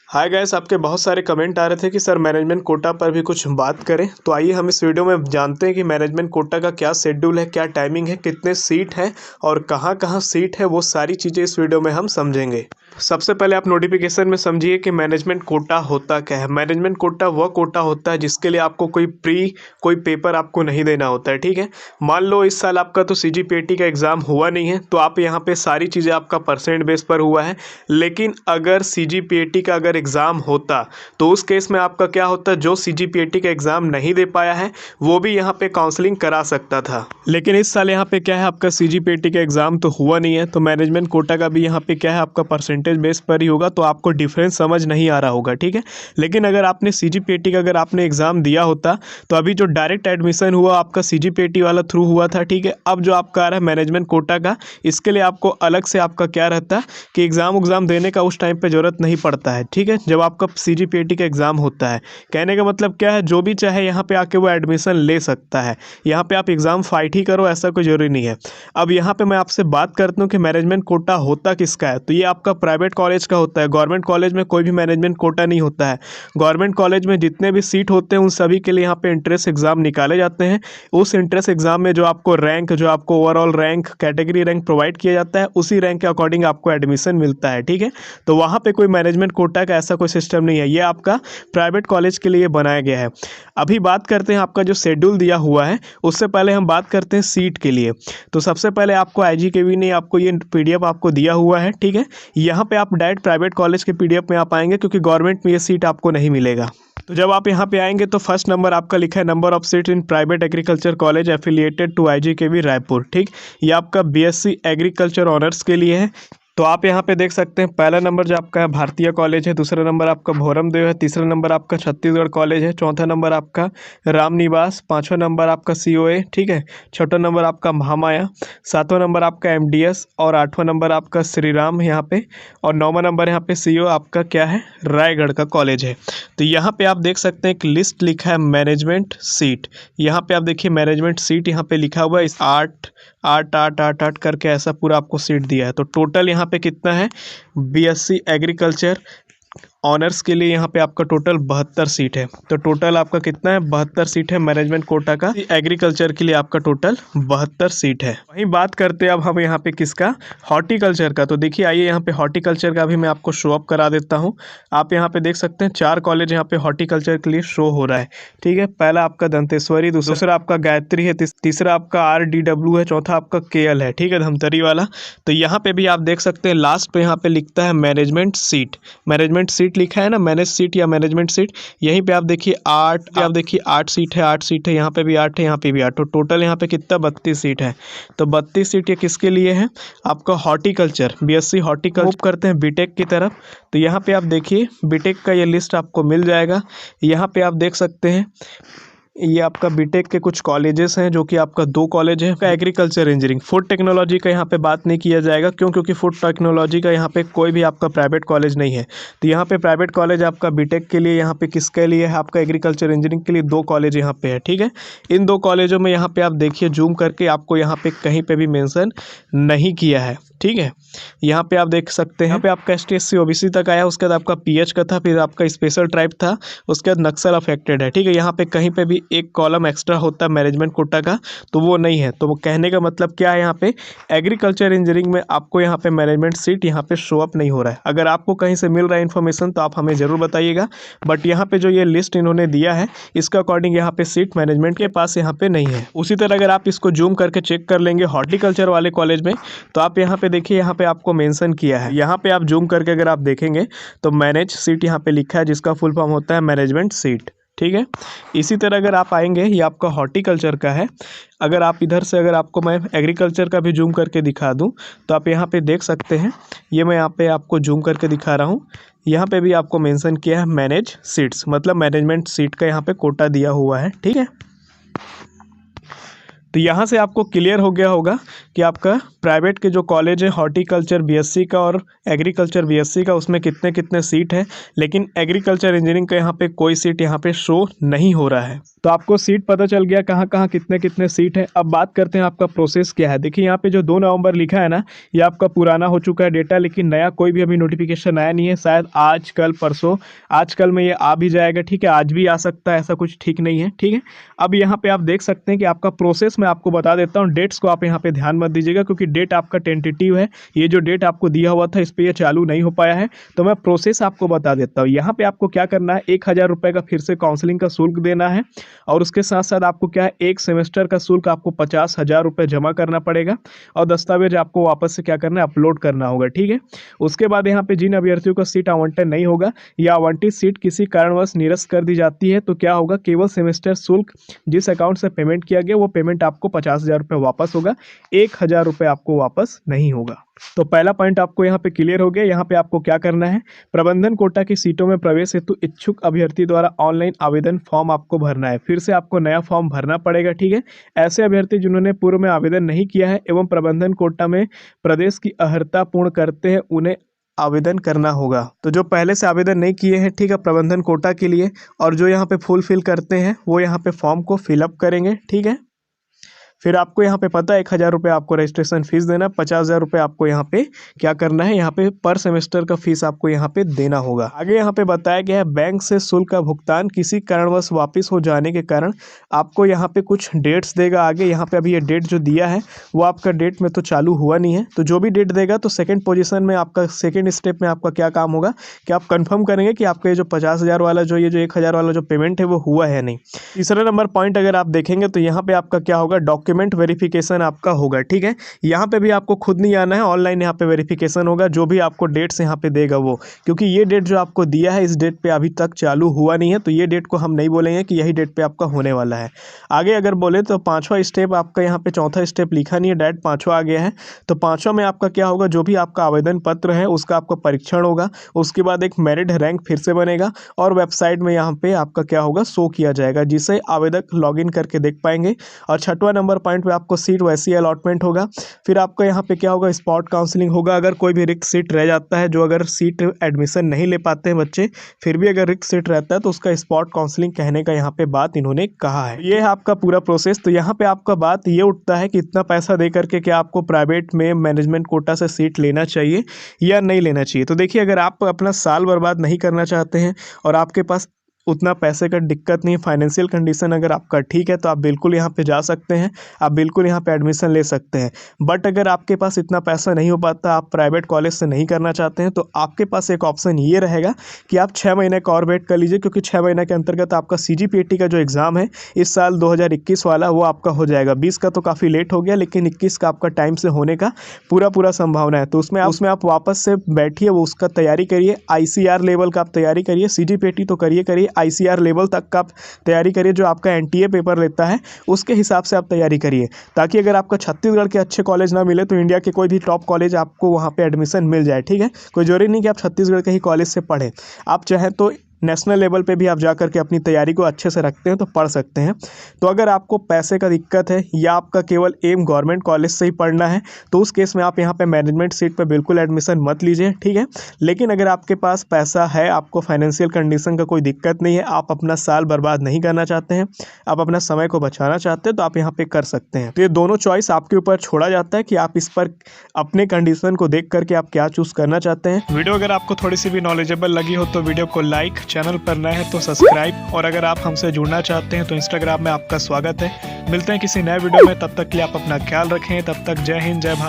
Hi guys, आपके बहुत सारे कमेंट आ रहे थे कि सर मैनेजमेंट कोटा पर भी कुछ बात करें। तो आइए हम इस वीडियो में जानते हैं कि मैनेजमेंट कोटा का क्या शेड्यूल है, क्या टाइमिंग है, कितने सीट हैं और कहाँ कहाँ सीट है। वो सारी चीज़ें इस वीडियो में हम समझेंगे। सबसे पहले आप नोटिफिकेशन में समझिए कि मैनेजमेंट कोटा होता क्या है। मैनेजमेंट कोटा वह कोटा होता है जिसके लिए आपको कोई पेपर आपको नहीं देना होता है। ठीक है, मान लो इस साल आपका तो सीजीपीएटी का एग्ज़ाम हुआ नहीं है, तो आप यहाँ पे सारी चीज़ें आपका परसेंट बेस पर हुआ है। लेकिन अगर सीजीपीएटी का अगर एग्ज़ाम होता तो उस केस में आपका क्या होता, जो सीजीपीएटी का एग्ज़ाम नहीं दे पाया है वो भी यहाँ पे काउंसलिंग करा सकता था। लेकिन इस साल यहाँ पे क्या है, आपका सीजीपीएटी का एग्ज़ाम तो हुआ नहीं है, तो मैनेजमेंट कोटा का भी यहाँ पे क्या है, आपका परसेंटेज बेस पर ही होगा। तो आपको डिफरेंस समझ नहीं आ रहा होगा। ठीक है, लेकिन अगर आपने सीजीपीएटी का अगर आपने एग्ज़ाम दिया होता तो अभी जो डायरेक्ट एडमिशन हुआ आपका सीजीपीएटी वाला थ्रू हुआ था। ठीक है, अब जो आपका आ रहा है मैनेजमेंट कोटा का, इसके लिए आपको अलग से आपका क्या रहता है कि एग्ज़ाम देने का उस टाइम पे ज़रूरत नहीं पड़ता है। ठीक है, जब आपका सीजीपीएटी का एग्ज़ाम होता है, कहने का मतलब क्या है, जो भी चाहे यहाँ पे आके वो एडमिशन ले सकता है। यहाँ पे आप एग्ज़ाम फाइट ही करो, ऐसा कोई ज़रूरी नहीं है। अब यहाँ पे मैं आपसे बात करता हूँ कि मैनेजमेंट कोटा होता किसका है। तो ये आपका प्राइवेट कॉलेज का होता है। गवर्नमेंट कॉलेज में कोई भी मैनेजमेंट कोटा नहीं होता है। गवर्नमेंट कॉलेज में जितने भी सीट होते हैं उन सभी के लिए यहाँ पे इंट्रेंस एग्ज़ाम निकाले जाते हैं। उस इंट्रेंस एग्ज़ाम में जो आपको overall rank, category rank provide किया जाता है, उसी रैंक के अकॉर्डिंग आपको एडमिशन मिलता है। ठीक है, तो वहाँ पे कोई मैनेजमेंट कोटा का ऐसा कोई सिस्टम नहीं है। ये आपका प्राइवेट कॉलेज के लिए बनाया गया है। अभी बात करते हैं आपका जो शेड्यूल दिया हुआ है, उससे पहले हम बात करते हैं सीट के लिए। तो सबसे पहले आपको आईजीकेवी ने आपको ये पीडीएफ आपको दिया हुआ है। ठीक है, यहाँ पे आप डायरेक्ट प्राइवेट कॉलेज के पीडीएफ में आप आएंगे, क्योंकि गवर्नमेंट में ये सीट आपको नहीं मिलेगा। तो जब आप यहाँ पे आएंगे तो फर्स्ट नंबर आपका लिखा है number of seat in private agriculture college affiliated to IGKV Raipur. ठीक, ये आपका बीएससी एग्रीकल्चर ऑनर्स के लिए है। तो आप यहाँ पे देख सकते हैं पहला नंबर जो आपका है भारतीय कॉलेज है, दूसरा नंबर आपका भोरमदेव है, तीसरा नंबर आपका छत्तीसगढ़ कॉलेज है, चौथा नंबर आपका रामनिवास, पांचवा नंबर आपका सीओए। ठीक है, छठा नंबर आपका महामाया, सातवां नंबर आपका एमडीएस और आठवां नंबर आपका श्री राम यहाँ पे, और नौवां नंबर यहाँ पे सीओ आपका क्या है, रायगढ़ का कॉलेज है। तो यहाँ पे आप देख सकते हैं एक लिस्ट लिखा है मैनेजमेंट सीट। यहाँ पे आप देखिए मैनेजमेंट सीट यहाँ पे लिखा हुआ है, इस 8 करके ऐसा पूरा आपको सीट दिया है। तो टोटल यहाँ पे कितना है, बीएससी एग्रीकल्चर ऑनर्स के लिए यहाँ पे आपका टोटल 72 सीट है। तो टोटल आपका कितना है, 72 सीट है मैनेजमेंट कोटा का। एग्रीकल्चर के लिए आपका टोटल 72 सीट है। वहीं बात करते हैं अब हम यहाँ पे किसका, हॉर्टिकल्चर का। तो देखिए आइए यहाँ पे हॉर्टिकल्चर का भी मैं आपको शो अप करा देता हूँ। आप यहाँ पे देख सकते हैं 4 कॉलेज यहाँ पे हॉर्टिकल्चर के लिए शो हो रहा है। ठीक है, पहला आपका दंतेश्वरी, दूसरा आपका गायत्री है, तीसरा आपका RDW है, चौथा आपका KL है। ठीक है, धमतरी वाला। तो यहाँ पे भी आप देख सकते हैं लास्ट पे यहाँ पे लिखता है मैनेजमेंट सीट। मैनेजमेंट सीट लिखा है ना, मैनेज सीट या मैनेजमेंट सीट। यहीं पे आप देखिए 8 सीट है, 8 सीट है, यहाँ पे भी 8 है, यहाँ पे भी 8। तो टोटल यहाँ पे कितना, 32 सीट है। तो 32 सीट ये किसके लिए है, आपका हॉर्टिकल्चर, बीएससी हॉर्टिकल्चर करते हैं बीटेक की तरफ। तो यहाँ पे आप देखिए बीटेक का ये लिस्ट आपको मिल जाएगा। यहाँ पे आप देख सकते हैं ये आपका बीटेक के कुछ कॉलेजेस हैं, जो कि आपका 2 कॉलेज है। एग्रीकल्चर इंजीनियरिंग, फूड टेक्नोलॉजी का यहाँ पे बात नहीं किया जाएगा, क्योंकि फूड टेक्नोलॉजी का यहाँ पे कोई भी आपका प्राइवेट कॉलेज नहीं है। तो यहाँ पे प्राइवेट कॉलेज आपका बीटेक के लिए, यहाँ पे किसके लिए है, आपका एग्रीकल्चर इंजीनियरिंग के लिए 2 कॉलेज यहाँ पे है। ठीक है, इन 2 कॉलेजों में यहाँ पे आप देखिए जूम करके, आपको यहाँ पे कहीं पे भी मेंशन नहीं किया है। ठीक है, यहाँ पे आप देख सकते हैं, यहाँ पे आपका ST/SC OBC तक आया, उसके बाद आपका PH का था, फिर आपका स्पेशल ट्राइब था, उसके बाद नक्सल अफेक्टेड है। ठीक है, यहाँ पे कहीं पे भी एक कॉलम एक्स्ट्रा होता है मैनेजमेंट कोटा का, तो वो नहीं है। तो वो कहने का मतलब क्या है, यहाँ पे एग्रीकल्चर इंजीनियरिंग में आपको यहाँ पे मैनेजमेंट सीट यहाँ पे शो अप नहीं हो रहा है। अगर आपको कहीं से मिल रहा है इन्फॉर्मेशन तो आप हमें ज़रूर बताइएगा, बट यहाँ पे जो ये लिस्ट इन्होंने दिया है इसके अकॉर्डिंग यहाँ पे सीट मैनेजमेंट के पास यहाँ पे नहीं है। उसी तरह अगर आप इसको जूम करके चेक कर लेंगे हॉर्टिकल्चर वाले कॉलेज में, तो आप यहाँ पे देखिए, यहाँ पे आपको मेंशन किया है। यहाँ पे आप जूम करके अगर आप देखेंगे तो मैनेज सीट यहाँ पे लिखा है, जिसका फुल फॉर्म होता है मैनेजमेंट सीट। ठीक है, इसी तरह अगर आप आएंगे, ये आपका हॉर्टिकल्चर का है। अगर आप इधर से, अगर आपको मैं एग्रीकल्चर का भी जूम करके दिखा दूं तो आप यहाँ पे देख सकते हैं, ये मैं यहाँ पे आपको जूम करके दिखा रहा हूँ। यहाँ पे भी आपको मेंशन किया है मैनेज सीट्स, मतलब मैनेजमेंट सीट का यहाँ पे कोटा दिया हुआ है। ठीक है, तो यहाँ से आपको क्लियर हो गया होगा कि आपका प्राइवेट के जो कॉलेज है हॉर्टिकल्चर बीएससी का और एग्रीकल्चर बीएससी का, उसमें कितने कितने सीट है। लेकिन एग्रीकल्चर इंजीनियरिंग का यहाँ पे कोई सीट यहाँ पे शो नहीं हो रहा है। तो आपको सीट पता चल गया कहाँ कहाँ कितने कितने सीट है। अब बात करते हैं आपका प्रोसेस क्या है। देखिए यहाँ पे जो 2 नवंबर लिखा है ना, ये आपका पुराना हो चुका है डेटा, लेकिन नया कोई भी अभी नोटिफिकेशन आया नहीं है। शायद आज कल परसों, आजकल में ये आ भी जाएगा, ठीक है, आज भी आ सकता है, ऐसा कुछ ठीक नहीं है, ठीक है। अब यहाँ पे आप देख सकते हैं कि आपका प्रोसेस मैं आपको बता देता हूँ। डेट्स को आप यहाँ पे ध्यान मत दीजिएगा, क्योंकि डेट आपका टेंटेटिव है। ये जो डेट आपको दिया हुआ था इस पर ये चालू नहीं हो पाया है। तो मैं प्रोसेस आपको बता देता हूँ। यहाँ पे आपको क्या करना है, 1000 रुपये का फिर से काउंसलिंग का शुल्क देना है, और उसके साथ साथ आपको क्या है, एक सेमेस्टर का शुल्क आपको 50,000 रुपये जमा करना पड़ेगा, और दस्तावेज आपको वापस से क्या करना है, अपलोड करना होगा, ठीक है। उसके बाद यहाँ पे जिन अभ्यर्थियों का सीट आवंटन नहीं होगा या आवंटित सीट किसी कारणवश निरस्त कर दी जाती है, तो क्या होगा, केवल सेमेस्टर शुल्क जिस अकाउंट से पेमेंट किया गया वो पेमेंट आपको 50,000 रुपये वापस होगा, 1,000 रुपये आपको वापस नहीं होगा। तो पहला पॉइंट आपको यहाँ पे क्लियर हो गया। यहाँ पे आपको क्या करना है, प्रबंधन कोटा की सीटों में प्रवेश हेतु इच्छुक अभ्यर्थी द्वारा ऑनलाइन आवेदन फॉर्म आपको भरना है। फिर से आपको नया फॉर्म भरना पड़ेगा, ठीक है। ऐसे अभ्यर्थी जिन्होंने पूर्व में आवेदन नहीं किया है एवं प्रबंधन कोटा में प्रदेश की अर्हता पूर्ण करते हैं, उन्हें आवेदन करना होगा। तो जो पहले से आवेदन नहीं किए हैं, ठीक है, प्रबंधन कोटा के लिए, और जो यहाँ पे फुलफिल करते हैं वो यहाँ पे फॉर्म को फिलअप करेंगे, ठीक है। फिर आपको यहाँ पे पता है 1,000 रुपये आपको रजिस्ट्रेशन फीस देना, 50,000 रुपये आपको यहाँ पे क्या करना है, यहाँ पे पर सेमेस्टर का फीस आपको यहाँ पे देना होगा। आगे यहाँ पे बताया गया है बैंक से शुल्क का भुगतान किसी कारणवश वापस हो जाने के कारण आपको यहाँ पे कुछ डेट्स देगा आगे। यहाँ पे अभी ये डेट जो दिया है वो आपका डेट में तो चालू हुआ नहीं है, तो जो भी डेट देगा तो सेकेंड पोजिशन में आपका सेकेंड स्टेप में आपका क्या काम होगा कि आप कन्फर्म करेंगे कि आपका ये जो 50,000 वाला जो ये जो 1,000 वाला जो पेमेंट है वो हुआ है नहीं। तीसरा नंबर पॉइंट अगर आप देखेंगे तो यहाँ पे आपका क्या होगा, डॉक्यूमेंट वेरिफिकेशन आपका होगा, ठीक है। यहाँ पे भी आपको खुद नहीं आना है, ऑनलाइन यहाँ पे वेरिफिकेशन होगा, जो भी आपको डेट्स यहाँ पे देगा वो, क्योंकि ये डेट जो आपको दिया है इस डेट पे अभी तक चालू हुआ नहीं है, तो ये डेट को हम नहीं बोलेंगे कि यही डेट पे आपका होने वाला है। आगे अगर बोले तो 5वां स्टेप आपका यहाँ पे, 4था स्टेप लिखा नहीं है, डायरेक्ट 5वां आ गया है। तो 5वां में आपका क्या होगा, जो भी आपका आवेदन पत्र है उसका आपका परीक्षण होगा, उसके बाद एक मेरिट रैंक फिर से बनेगा, और वेबसाइट में यहाँ पे आपका क्या होगा, शो किया जाएगा, जिसे आवेदक लॉगिन करके देख पाएंगे। और 6वां नंबर पॉइंट पे आपको सीट वैसी अलॉटमेंट होगा। फिर आपका यहाँ पे क्या होगा, स्पॉट काउंसलिंग होगा। अगर कोई भी रिक्त सीट रह जाता है, जो अगर सीट एडमिशन नहीं ले पाते हैं बच्चे, फिर भी अगर रिक्त सीट रहता है तो उसका स्पॉट काउंसलिंग कहने का यहाँ पे बात इन्होंने कहा है। ये है आपका पूरा प्रोसेस। तो यहाँ पे आपका बात ये उठता है कि इतना पैसा दे करके क्या आपको प्राइवेट में मैनेजमेंट कोटा से सीट लेना चाहिए या नहीं लेना चाहिए। तो देखिए, अगर आप अपना साल बर्बाद नहीं करना चाहते हैं और आपके पास उतना पैसे का दिक्कत नहीं, फाइनेंशियल कंडीशन अगर आपका ठीक है, तो आप बिल्कुल यहाँ पे जा सकते हैं, आप बिल्कुल यहाँ पे एडमिशन ले सकते हैं। बट अगर आपके पास इतना पैसा नहीं हो पाता, आप प्राइवेट कॉलेज से नहीं करना चाहते हैं, तो आपके पास एक ऑप्शन ये रहेगा कि आप 6 महीने का और वेट कर लीजिए, क्योंकि 6 महीने के अंतर्गत आपका CGPAT का जो एग्ज़ाम है इस साल 2021 वाला वो आपका हो जाएगा। 20 का तो काफ़ी लेट हो गया, लेकिन 21 का आपका टाइम से होने का पूरा संभावना है। तो उसमें आप वापस से बैठिए, वो उसका तैयारी करिए, ICR लेवल का आप तैयारी करिए, CGPAT तो करिए, ICR लेवल तक का आप तैयारी करिए, जो आपका NTA पेपर लेता है उसके हिसाब से आप तैयारी करिए, ताकि अगर आपका छत्तीसगढ़ के अच्छे कॉलेज ना मिले तो इंडिया के कोई भी टॉप कॉलेज आपको वहाँ पे एडमिशन मिल जाए, ठीक है। कोई जरूरी नहीं कि आप छत्तीसगढ़ के ही कॉलेज से पढ़ें, आप चाहें तो नेशनल लेवल पे भी आप जा करके अपनी तैयारी को अच्छे से रखते हैं तो पढ़ सकते हैं। तो अगर आपको पैसे का दिक्कत है या आपका केवल एम गवर्नमेंट कॉलेज से ही पढ़ना है, तो उस केस में आप यहाँ पे मैनेजमेंट सीट पे बिल्कुल एडमिशन मत लीजिए, ठीक है। लेकिन अगर आपके पास पैसा है, आपको फाइनेंशियल कंडीशन का कोई दिक्कत नहीं है, आप अपना साल बर्बाद नहीं करना चाहते हैं, आप अपना समय को बचाना चाहते हैं, तो आप यहाँ पे कर सकते हैं। तो ये दोनों चॉइस आपके ऊपर छोड़ा जाता है कि आप इस पर अपने कंडीशन को देख करके आप क्या चूज़ करना चाहते हैं। वीडियो अगर आपको थोड़ी सी भी नॉलेजेबल लगी हो तो वीडियो को लाइक, चैनल पर नए हैं तो सब्सक्राइब, और अगर आप हमसे जुड़ना चाहते हैं तो इंस्टाग्राम में आपका स्वागत है। मिलते हैं किसी नए वीडियो में, तब तक के लिए आप अपना ख्याल रखें। तब तक जय हिंद, जय भारत।